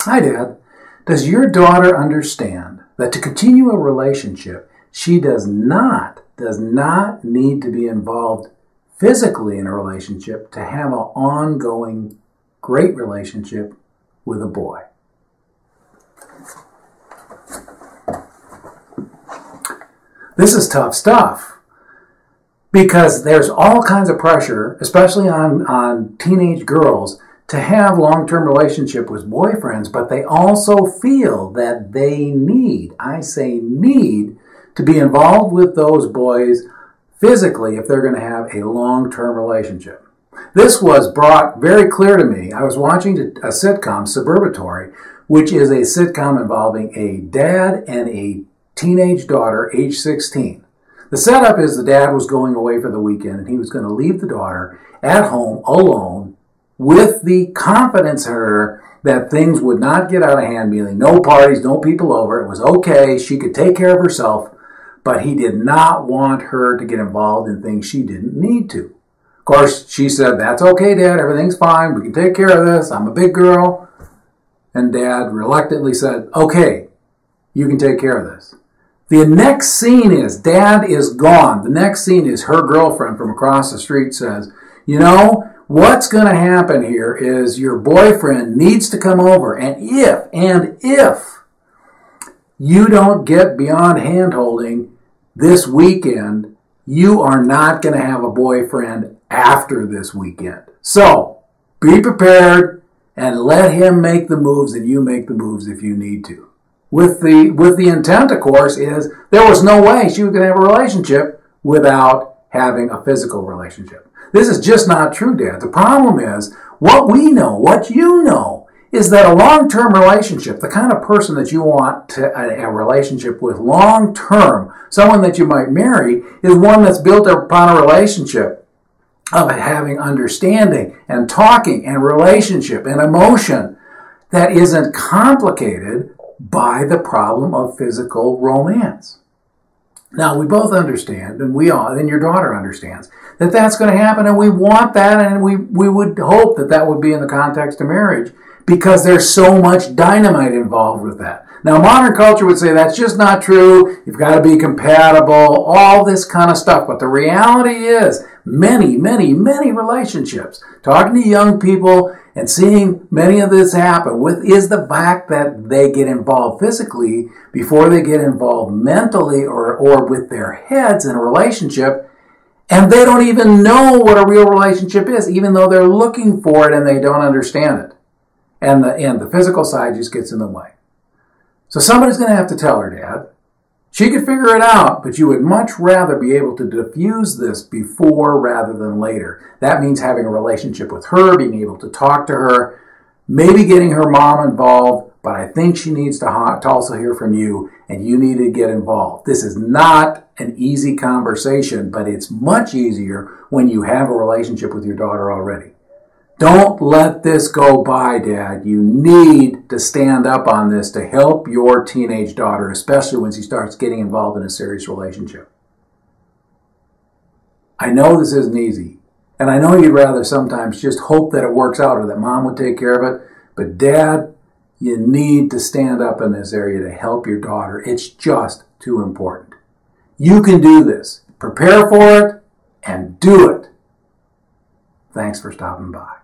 Hi, Dad. Does your daughter understand that to continue a relationship, she does not need to be involved physically in a relationship to have an ongoing great relationship with a boy? This is tough stuff because there's all kinds of pressure, especially on teenage girls, to have long-term relationship with boyfriends, but they also feel that they need, I say need, to be involved with those boys physically if they're going to have a long-term relationship. This was brought very clear to me. I was watching a sitcom, Suburgatory, which is a sitcom involving a dad and a teenage daughter, age 16. The setup is the dad was going away for the weekend and he was going to leave the daughter at home alone with the confidence in her that things would not get out of hand, meaning no parties, no people over. It was okay. She could take care of herself, but he did not want her to get involved in things she didn't need to. Of course, she said, "That's okay, Dad. Everything's fine. We can take care of this. I'm a big girl." And Dad reluctantly said, "Okay, you can take care of this." The next scene is Dad is gone. The next scene is her girlfriend from across the street says, "You know, what's going to happen here is your boyfriend needs to come over, and if you don't get beyond hand-holding this weekend, you are not going to have a boyfriend after this weekend. So be prepared and let him make the moves and you make the moves if you need to." With the intent, of course, is there was no way she was going to have a relationship without having a physical relationship. This is just not true, Dad. The problem is, what we know, what you know, is that a long-term relationship, the kind of person that you want to a relationship with long-term, someone that you might marry, is one that's built upon a relationship of having understanding and talking and relationship and emotion that isn't complicated by the problem of physical romance. Now, we both understand, and your daughter understands, that that's going to happen, and we want that, and we would hope that that would be in the context of marriage, because there's so much dynamite involved with that. Now, modern culture would say that's just not true. You've got to be compatible, all this kind of stuff. But the reality is, many relationships, talking to young people and seeing many of this happen is the fact that they get involved physically before they get involved mentally or with their heads in a relationship, and they don't even know what a real relationship is, even though they're looking for it and they don't understand it. And the physical side just gets in the way. So somebody's going to have to tell her, Dad. She could figure it out, but you would much rather be able to diffuse this before rather than later. That means having a relationship with her, being able to talk to her, maybe getting her mom involved, but I think she needs to also hear from you, and you need to get involved. This is not an easy conversation, but it's much easier when you have a relationship with your daughter already. Don't let this go by, Dad. You need to stand up on this to help your teenage daughter, especially when she starts getting involved in a serious relationship. I know this isn't easy, and I know you'd rather sometimes just hope that it works out or that Mom would take care of it, but Dad, you need to stand up in this area to help your daughter. It's just too important. You can do this. Prepare for it and do it. Thanks for stopping by.